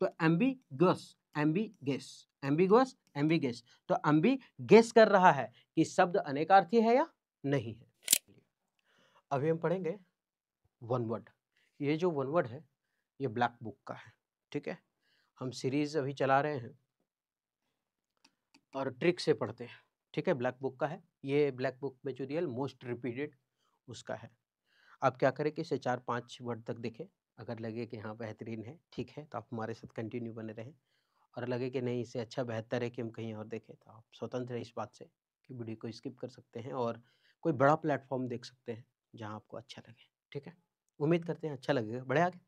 तो ambiguous, एम्बिगेस, ambiguous, एम्बिगेस। तो Aamby guess कर रहा है कि शब्द अनेकार्थी है या नहीं है। अभी हम पढ़ेंगे वन वर्ड। ये जो वन वर्ड है ये ब्लैक बुक का है, ठीक है। हम सीरीज अभी चला रहे हैं और ट्रिक से पढ़ते हैं, ठीक है। ब्लैक बुक का है ये, ब्लैक बुक में जो रियल मोस्ट रिपीटेड उसका है। आप क्या करें कि इसे 4-5 वर्ड तक देखें, अगर लगे कि हाँ बेहतरीन है, ठीक है, तो आप हमारे साथ कंटिन्यू बने रहें। और लगे कि नहीं इससे अच्छा बेहतर है कि हम कहीं और देखें, तो आप स्वतंत्र हैं इस बात से कि वीडियो को स्किप कर सकते हैं और कोई बड़ा प्लेटफॉर्म देख सकते हैं जहाँ आपको अच्छा लगे, ठीक है। उम्मीद करते हैं अच्छा लगेगा। बढ़े आगे।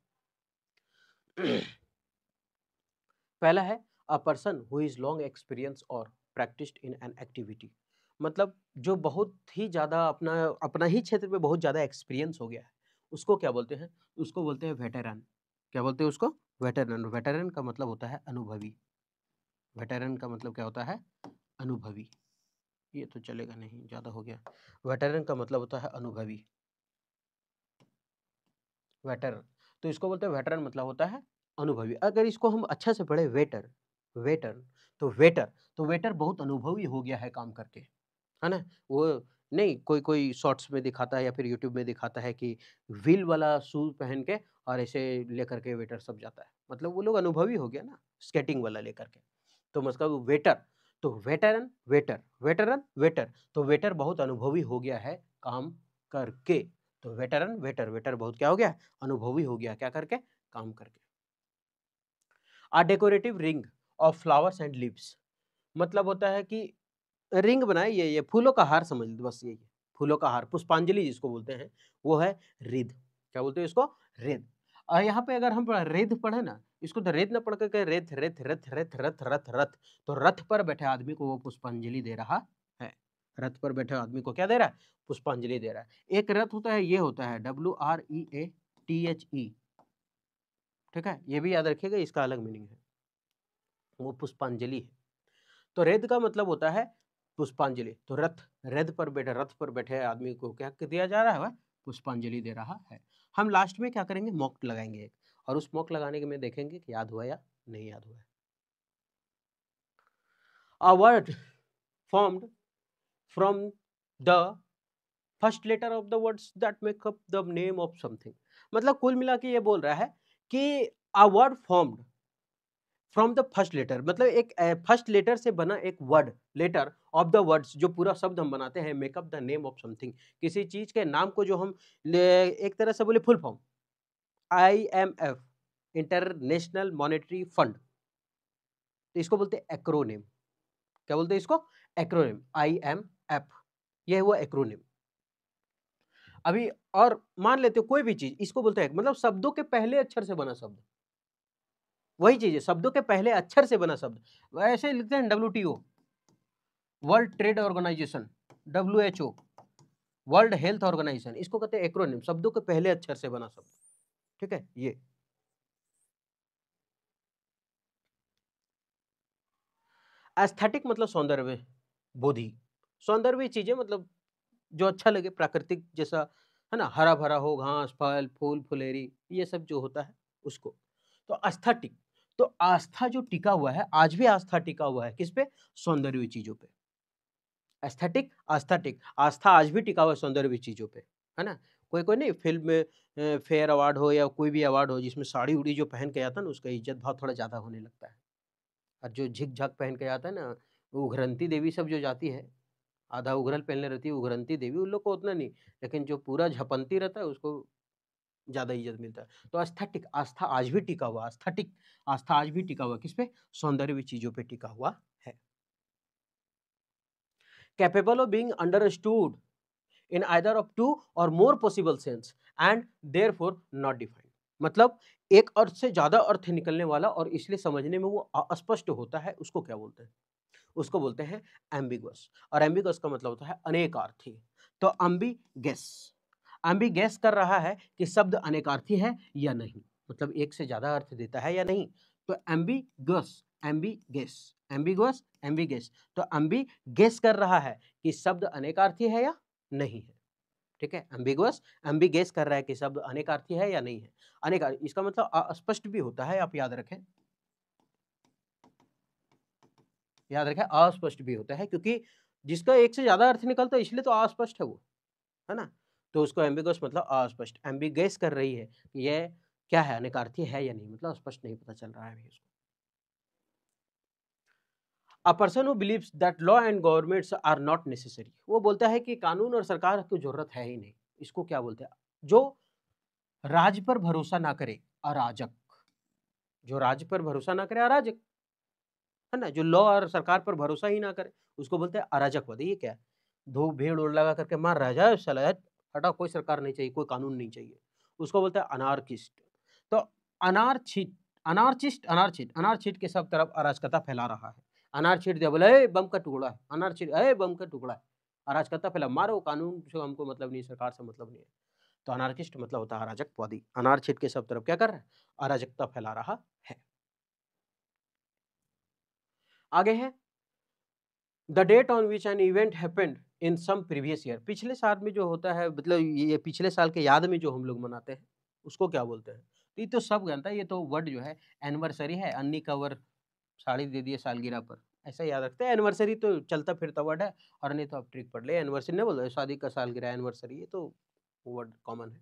पहला है अ person who is long experience और प्रैक्टिस्ड इन एन एक्टिविटी। मतलब जो बहुत ही ज़्यादा अपना अपना ही क्षेत्र में बहुत ज़्यादा एक्सपीरियंस हो गया है, उसको क्या बोलते हैं? उसको बोलते हैं वेटेरन। क्या बोलते हैं उसको? वेटेरन। वेटेरन का मतलब होता है अनुभवी। वेटेरन का मतलब क्या होता है? अनुभवी। ये तो चलेगा नहीं, ज़्यादा हो गया। वेटेरन का मतलब होता है अनुभवी। वेटर, तो इसको बोलते हैं वेटरन, मतलब होता है अनुभवी। अगर इसको हम अच्छा से पढ़े वेटर, वेटर, तो वेटर, तो वेटर बहुत अनुभवी हो गया है काम करके, है ना। वो नहीं कोई कोई शॉर्ट्स में दिखाता है या फिर यूट्यूब में दिखाता है कि व्हील वाला शूज पहन के और ऐसे लेकर के वेटर सब जाता है, मतलब वो लोग अनुभवी हो गया ना, स्केटिंग वाला लेकर के। तो मतलब वेटर, तो वेटरन, वेटर, वेटरन, वेटर, तो वेटर बहुत अनुभवी हो गया है काम करके। तो वेटरन, वेटर, वेटर बहुत क्या हो गया? अनुभवी हो गया, क्या करके? काम करके। A decorative ring of flowers and leaves, मतलब होता है कि रिंग बनाए, ये फूलों का हार समझ लो, बस यही है। फूलों का हार, पुष्पांजलि जिसको बोलते हैं, वो है रिध। क्या बोलते हैं इसको? रिध। और यहाँ पे अगर हम रिध पढ़े ना, इसको तो रिध ना पढ़ के रेत, रेत, रथ, रथ, रथ, रथ, रथ, तो रथ पर बैठे आदमी को वो पुष्पांजलि दे रहा है। रथ पर बैठे आदमी को क्या दे रहा है? पुष्पांजलि दे रहा है। एक रथ होता है, ये होता है WREATHE, ठीक है, ये भी याद रखिएगा, इसका अलग मीनिंग है, वो पुष्पांजलि है। तो रेद का मतलब होता है पुष्पांजलि। तो रथ, रथ पर बैठे, रथ पर बैठे आदमी को क्या दिया जा रहा है? वह पुष्पांजलि दे रहा है। हम लास्ट में क्या करेंगे? मॉक लगाएंगे एक, और उस मॉक लगाने के में देखेंगे कि याद हुआ या नहीं याद हुआ है। A word formed from the first letter of the words that make up the name of something. मतलब कुल मिला के ये बोल रहा है कि a word formed from the first letter, मतलब एक फर्स्ट लेटर से बना एक word, letter of the words, जो पूरा शब्द हम बनाते हैं, make up the name of something, किसी चीज के नाम को जो हम एक तरह से बोले full form, IMF, international monetary fund, तो इसको बोलते हैं एक्रोनिम। क्या बोलते हैं इसको? एक्रोनिम, IMF, ये है वो एक्रोनिम। अभी और मान लेते हो कोई भी चीज, इसको बोलते हैं मतलब शब्दों के पहले अक्षर से बना शब्द, वही चीज है, शब्दों के पहले अक्षर से बना शब्द। वैसे लिखते हैं WTO, world trade organisation, WHO, world health organisation, इसको कहते हैं एक्रोनिम, शब्दों के पहले अक्षर से बना शब्द, ठीक है। ये एस्थेटिक मतलब सौंदर्य बोधि, सौंदर्य चीजें, मतलब जो अच्छा लगे, प्राकृतिक जैसा, है ना, हरा भरा हो, घास, फल, फूल, फुलेरी, ये सब जो होता है उसको। तो एस्थेटिक, तो आस्था जो टिका हुआ है, आज भी आस्था टिका हुआ है किस पे? सौंदर्य चीजों पे। एस्थेटिक, आस्थेटिक, आस्था आज भी टिका हुआ है सौंदर्य चीजों पे, है ना। कोई कोई नहीं फिल्म में फेयर अवार्ड हो या कोई भी अवार्ड हो, जिसमें साड़ी उड़ी जो पहन के आता है ना, उसका इज्जत भाव थोड़ा ज्यादा होने लगता है। और जो झिक झक पहन के आता है ना, वो उघरंती देवी सब जो जाती है, आधा उघरल पहनले रहती है उघरंती देवी, उन लोग को उतना नहीं, लेकिन जो पूरा झपंती रहता है उसको ज्यादा इज्जत मिलता है। तो एस्थेटिक, आस्था आज भी टिका हुआ, एस्थेटिक, आस्था आज भी टिका हुआ किस पे? सौंदर्य चीजों पे टिका हुआ है। Capable of being understood in either of two or more possible sense and therefore not defined, मतलब एक अर्थ से ज्यादा अर्थ निकलने वाला और इसलिए समझने में वो अस्पष्ट होता है, उसको क्या बोलते हैं? उसको बोलते हैं एम्बिगस। और एम्बिगस का मतलब होता है अनेकार्थी। तो एम्बिगेस, एम्बिगेस कर रहा है कि शब्द अनेकार्थी है या नहीं, मतलब एक से ज्यादा अर्थ देता है या नहीं। तो एम्बिगस, एम्बिगेस, एम्बिगस, एम्बिगेस, तो एम्बी गेस कर रहा है कि शब्द अनेकार्थी है या नहीं है, ठीक है। एम्बिगुअस, एम्बी गेस कर रहा है कि शब्द अनेकार्थी है या नहीं है। अनेक, इसका मतलब अस्पष्ट भी होता है, आप याद रखें। याद रखें, अस्पष्ट भी होता है, क्योंकि जिसका एक से ज्यादा अर्थ निकलता है इसलिए तो अस्पष्ट है वो, है ना। तो उसको एम्बिगस मतलब अस्पष्ट, एम्बिगस कर रही है कि ये क्या है, अनेकार्थी है या नहीं, मतलब स्पष्ट नहीं पता चल रहा है अभी उसको। A person who believes that law and governments are not necessary, वो बोलता है कि कानून और सरकार की जरूरत है ही नहीं। इसको क्या बोलते हैं? जो राज्य पर भरोसा ना करे, अराजक। जो राज्य पर भरोसा ना करे, अराजक, है ना। जो लॉ और सरकार पर भरोसा ही ना करे, उसको बोलते हैं अराजकवादी। ये क्या है? दो भीड़ उड़ लगा करके मार रहा है, जाए साला, हट, हटा, कोई सरकार नहीं चाहिए, कोई कानून नहीं चाहिए, उसको बोलते हैं अनार्किस्ट। तो अनार्चित, अनार्चिस्ट, अनार्चित, अनार्चित के सब तरफ अराजकता फैला रहा है। अनार्चित दिया बोले, ए बम का टुकड़ा है, अनार्चित, ए बम का टुकड़ा है, अराजकता फैला, मारो, कानून से हमको मतलब नहीं, सरकार से मतलब नहीं है। तो अनार्किस्ट मतलब होता है अराजकवादी। अनार्चित के सब तरफ क्या कर रहा है? अराजकता फैला रहा है। आगे है, the date on which an event happened in some previous year, पिछले साल में जो होता है, मतलब ये पिछले साल के याद में जो हम लोग मनाते हैं, उसको क्या बोलते हैं? तो ये तो सब जानता है, ये तो वर्ड जो है एनिवर्सरी है, अन्नी कवर साड़ी दे दिए सालगिरह पर, ऐसा याद रखते हैं। एनिवर्सरी तो चलता फिरता वर्ड है, और नहीं तो आप ट्रिक पढ़ ले, एनिवर्सरी नहीं बोल रहे, शादी का सालगिरह एनिवर्सरी, ये तो वर्ड कॉमन है।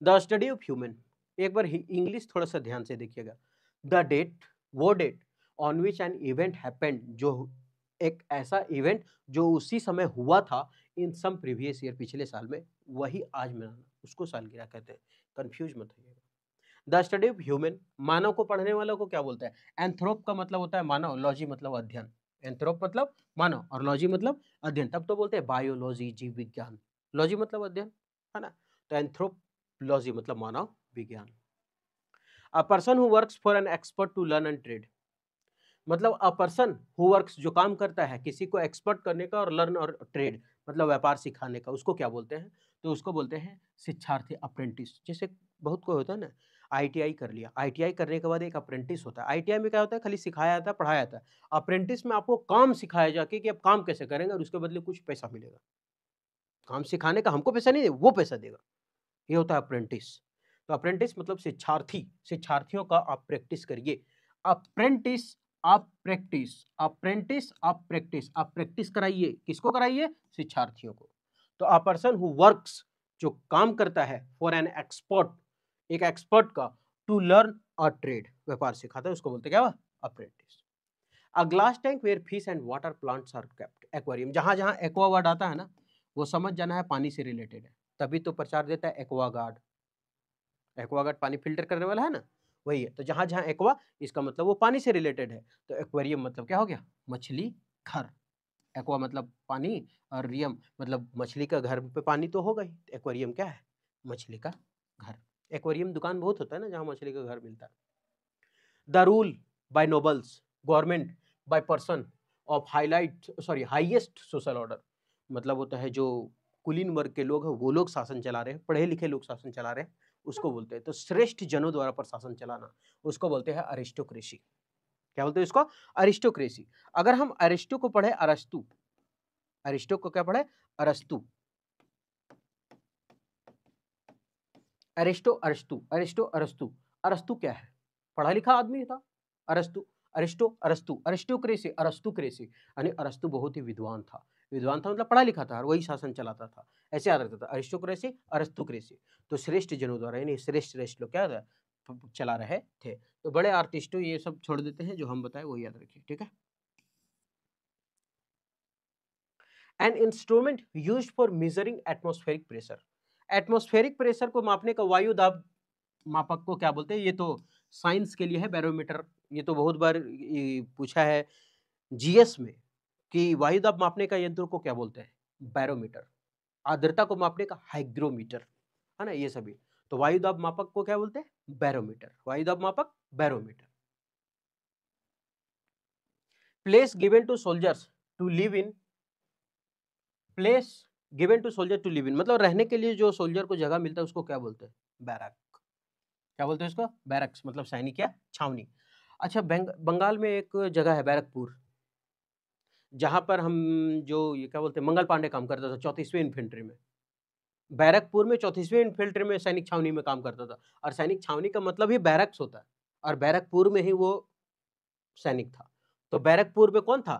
द स्टडी ऑफ ह्यूमन, एक बार इंग्लिश थोड़ा सा ध्यान से देखिएगा। द डेट, वो date, on which an event happened, जो एक ऐसा इवेंट जो उसी समय हुआ था, इन सम प्रीवियस ईयर, पिछले साल में, वही आज मनाना, उसको सालगिरह कहते हैं। कंफ्यूज मत होइएगा। द स्टडी ऑफ ह्यूमन, मानव को पढ़ने वालों को क्या बोलते हैं? एंथ्रोप का मतलब होता है मानव, लॉजी मतलब अध्ययन। एंथ्रोप मतलब मानव और लॉजी मतलब अध्ययन, तब तो बोलते हैं बायोलॉजी, जीव विज्ञान। लॉजी मतलब अध्ययन, है ना। तो एंथ्रोपोलॉजी मतलब मानव विज्ञान। A person who works for an expert to learn and trade, मतलब अ पर्सन हु वर्क्स, जो काम करता है किसी को एक्सपर्ट करने का, और लर्न और ट्रेड मतलब व्यापार सिखाने का, उसको क्या बोलते हैं? तो उसको बोलते हैं शिक्षार्थी, अप्रेंटिस। जैसे बहुत कोई होता है ना, आईटीआई कर लिया, आईटीआई करने के बाद एक अप्रेंटिस होता है। आईटीआई में क्या होता है? खाली सिखाया जाता है, पढ़ाया जाता है। अप्रेंटिस में आपको काम सिखाया जाके कि आप काम कैसे करेंगे, और उसके बदले कुछ पैसा मिलेगा। काम सिखाने का हमको पैसा नहीं दे, वो पैसा देगा, ये होता है अप्रेंटिस। तो अप्रेंटिस मतलब शिक्षार्थी, शिक्षार्थियों का आप प्रैक्टिस करिए। अप्रेंटिस, आप प्रैक्टिस, अप्रेंटिस, आप प्रैक्टिस, आप प्रैक्टिस कराइए, किसको कराइए? शिक्षार्थियों को। तो अ पर्सन हु वर्क्स, जो काम करता है, फॉर एन एक्सपर्ट, एक एक्सपर्ट का, टू लर्न अ ट्रेड, व्यापार सिखाता है, उसको बोलते क्या? Apprentice. A glass tank where fish and water plants are kept, aquarium, जहां जहां एक्वा वर्ड आता है ना, वो समझ जाना है पानी से रिलेटेड है, तभी तो प्रचार देता है एक्वा गार्ड। एक्वागार्ड पानी फिल्टर करने वाला है ना, वही है। तो जहां जहां एक्वा, इसका मतलब वो पानी से रिलेटेड है। तो एक्वेरियम मतलब क्या हो गया? मछली घर। एक्वा मतलब पानी, और रियम मतलब मछली का घर पे पानी तो होगा ही। एक्वेरियम क्या है? मछली का घर। एक्वेरियम दुकान बहुत होता है ना, जहां मछली का घर मिलता है। The rule by nobles, government by person of highlight, sorry, highest social order, मतलब होता है जो कुलीन वर्ग के लोग हैं, वो लोग शासन चला रहे हैं, पढ़े लिखे लोग शासन चला रहे हैं, उसको बोलते हैं। तो श्रेष्ठ जनों द्वारा पर शासन चलाना, उसको बोलते हैं अरिस्टोक्रेसी। क्या बोलते हैं इसको? अरिस्टोक्रेसी। अगर हम अरिस्टो को पढ़े, अरस्तु, अरिस्टो को क्या पढ़े? अरस्तु, अरिस्टो, अरस्तु, अरिस्टो, अरस्तु। अरस्तु क्या है? पढ़ा लिखा आदमी था अरस्तु। अरिस्टो, अरस्तु, अरिस्टोक्रेसी, अरस्तुक्रेसी, यानी अरस्तु बहुत ही विद्वान था। विद्वान था मतलब पढ़ा लिखा था, और वही शासन चलाता था, ऐसे याद रखता था। अरिस्टोक्रेसी, अरस्तुक्रेसी। तो श्रेष्ठ जनों द्वारा, यानी श्रेष्ठ श्रेष्ठ लोग क्या था? चला रहे थे। तो बड़े आर्टिस्टों ये सब छोड़ देते हैं, जो हम बताए वो याद रखिए, ठीक है। An instrument used for measuring atmospheric pressure, atmospheric pressure को मापने का वायु दाब मापक को क्या बोलते हैं? ये तो साइंस के लिए है, बैरोमीटर। ये तो बहुत बार पूछा है जीएस में कि वायु दाब मापने का यंत्र को क्या बोलते हैं? बैरोमीटर। आर्द्रता को मापने का हाइग्रोमीटर, है ना, ये सभी। तो वायु दाब मापक को क्या बोलते हैं? बैरोमीटर। वायु दाब मापक, barometer. Place given to soldiers to live in, place given to soldier to live in, मतलब रहने के लिए जो सोल्जर को जगह मिलता है, उसको क्या बोलते हैं? बैरक। क्या बोलते हैं इसको? बैरक्स, मतलब सैनिक या छावनी। अच्छा, बंगाल में एक जगह है बैरकपुर, जहां पर हम, जो ये क्या बोलते हैं, मंगल पांडे काम करता था 34वीं इन्फेंट्री में। बैरकपुर में 34वीं इन्फेंट्री में सैनिक छावनी में काम करता था, और सैनिक छावनी का मतलब ही बैरक्स होता है, और बैरकपुर में ही वो सैनिक था। तो बैरकपुर में कौन था?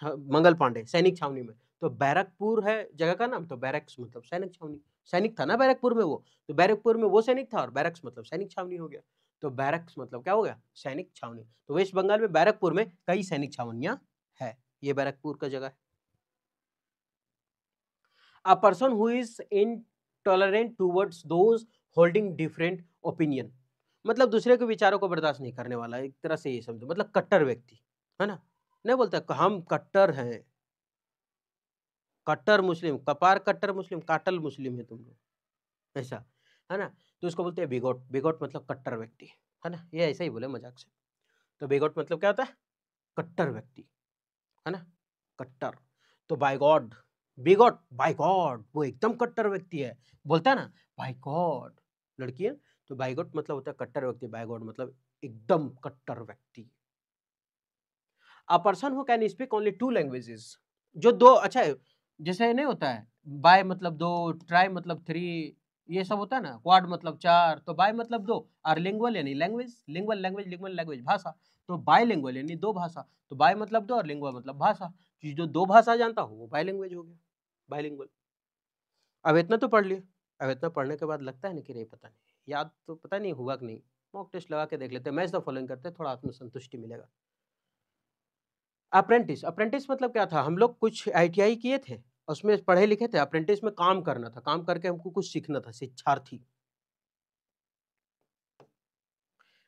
मंगल पांडे, सैनिक छावनी में। तो बैरकपुर है जगह का नाम, तो बैरक्स मतलब सैनिक छावनी, सैनिक था ना बैरकपुर में वो, तो बैरकपुर में वो सैनिक था और बैरक्स मतलब सैनिक छावनी हो गया। तो बैरक्स मतलब क्या हो गया? सैनिक छावनी। तो वेस्ट बंगाल में बैरकपुर में कई सैनिक छावनियां है, ये बैरकपुर का जगह है। A person who is intolerant towards those holding different opinion, मतलब दूसरे के विचारों को बर्दाश्त नहीं करने वाला, एक तरह से ये समझो, मतलब कट्टर व्यक्ति, है ना? नहीं बोलता हम कट्टर हैं, कट्टर मुस्लिम, कपार कट्टर मुस्लिम, काटल मुस्लिम है तुम लोग, ऐसा, है ना? तो इसको बोलते हैं बिगोट। बिगोट मतलब कट्टर व्यक्ति, है ना? ये ऐसा ही बोले मजाक से। तो बिगोट मतलब क्या होता है? कट्टर व्यक्ति, है ना? कट्टर। तो by God, bigot, by God वो एकदम कट्टर व्यक्ति है, बोलता है ना बाय गॉड, लड़की है तो बाय गॉड मतलब होता है कट्टर व्यक्ति, बाय गॉड मतलब एकदम कट्टर व्यक्ति। अ person who can speak only 2 languages, जो दो, अच्छा जैसे नहीं होता है बाय मतलब दो, ट्राई मतलब 3, ये सब होता है ना, क्वाड मतलब 4, तो बाय मतलब दो, और लिंगुअल यानी language, lingual language, lingual language भाषा, तो बायलिंगुअल यानी दो भाषा, तो बाय मतलब दो और लिंगुअल मतलब भाषा, जो दो भाषा जानता हो वो बायलिंगुअल हो गया, बायलिंगुअल। अब इतना तो पढ़ लिया, अब इतना पढ़ने के बाद लगता है ना कि रे पता नहीं, याद तो पता नहीं हुआ कि नहीं, मॉक टेस्ट लगा के देख लेते हैं, मैच द फॉलोइंग करते हैं, थोड़ा आत्मसंतुष्टि मिलेगा। अप्रेंटिस, अप्रेंटिस मतलब क्या था? हम लोग कुछ आईटीआई किए थे, उसमें पढ़े लिखे थे, अप्रेंटिस में काम करना था, काम करके हमको कुछ सीखना था, शिक्षार्थी।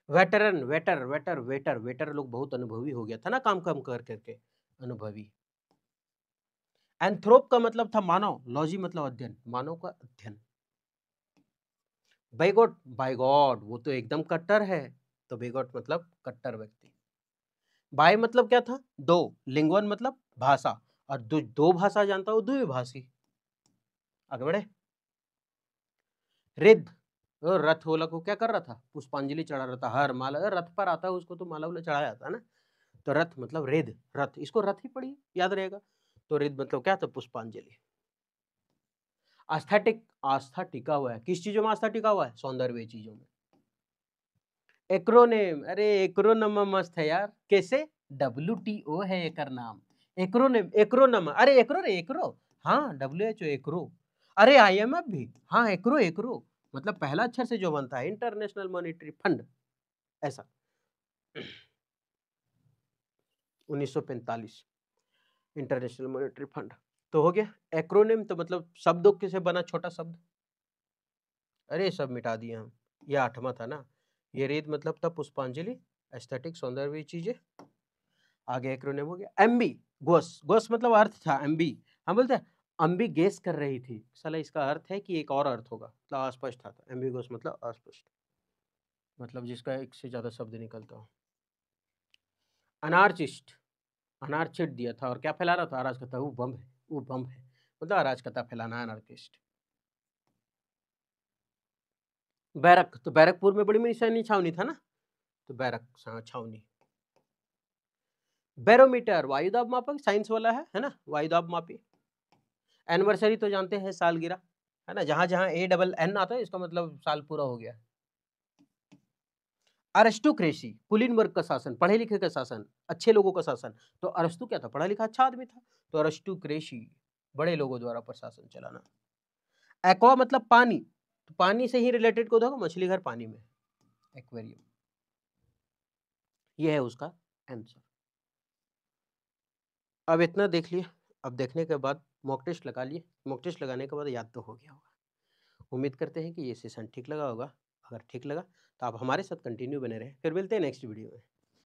Veteran, waiter, waiter, waiter, waiter लोग बहुत अनुभवी हो गया था ना काम काम कर करके, अनुभवी। एंथ्रोप का मतलब था मानव, लॉजी मतलब अध्ययन, मानव का अध्ययन। बैगॉट, बाय गॉड वो तो एकदम कट्टर है, तो बैगॉट मतलब कट्टर व्यक्ति। बाय मतलब क्या था? दो, लिंगवन मतलब भाषा, और दो भाषा जानता हो द्विभाषी। आगे बढ़े। रिद्ध, वो रथ वाला को क्या कर रहा था? पुष्पांजलि चढ़ा रहा था, हर माला, अगर रथ पर आता है उसको तो माला वाला चढ़ाया जाता है ना, तो रथ मतलब रिद्ध, रथ, इसको रथ ही पढ़िए याद रहेगा। तो रिद्ध मतलब क्या था? पुष्पांजलि। आस्थेटिक, आस्था टिका हुआ है, किस चीजों में आस्था टिका हुआ है? सौंदर्य चीजों में। एक्रोनेम, अरे एक्रोनम मस्त है यार, कैसे? WTO है एकर नाम, एक्रोनेम, एक्रोनम, अरे एक्रो रे एक्रो, हाँ WHO एक्रो, अरे IMF भी, हाँ एक्रो, एक्रो मतलब पहला अक्षर से जो बनता है, इंटरनेशनल मॉनेटरी फंड, ऐसा। 1945 इंटरनेशनल मॉनेटरी फंड, तो हो गया। एक्रोनिम तो मतलब शब्दों के से बना छोटा शब्द, अरे सब मिटा दिए हम, ये 8वां था ना। ये रेत मतलब था पुष्पांजलि, एस्थेटिक सौंदर्य चीजें, आगे एक्रोनिम हो गया। एमबी, गोस, गोस मतलब अर्थ था, एमबी हम बोलते हैं अम्बी गेस कर रही थी, साला इसका अर्थ है कि एक और अर्थ होगा, मतलब अस्पष्ट था, एमबी गोस मतलब अस्पष्ट, मतलब जिसका एक से ज्यादा शब्द निकलता हो। अनार्चिस्ट, अनार छिट दिया था और क्या फैला रहा था? अराजकता, वो बम है, वो बम है, मतलब अराजकता फैलाना, अनार्किस्ट। बैरक, तो बैरकपुर में बड़ी मेरी सैनिक छावनी था ना, तो बैरक छावनी। बैरोमीटर, वायुदाब मापक, साइंस वाला है ना, वायुदाब मापी। एनिवर्सरी तो जानते हैं, सालगिरह, है ना, जहां जहां ANN आता है इसका मतलब साल पूरा हो गया। अरिस्टोक्रेसी, कुलीन वर्ग का शासन, पढ़े लिखे का शासन, अच्छे लोगों का शासन, तो अरस्तु क्या था? पढ़ा लिखा अच्छा आदमी था, तो अरिस्टोक्रेसी, बड़े लोगों द्वारा प्रशासन चलाना। एक्वा मतलब पानी, तो पानी से ही रिलेटेड को होगा, मछली घर पानी में, एक्वेरियम, ये है उसका आंसर। अब इतना देख लिए, अब देखने के बाद मॉक टेस्ट लगा लिए, मॉक टेस्ट लगाने के बाद याद तो हो गया होगा। उम्मीद करते हैं कि ये सेशन ठीक लगा होगा, अगर ठीक लगा तो आप हमारे साथ कंटिन्यू बने रहें, फिर मिलते हैं नेक्स्ट वीडियो में।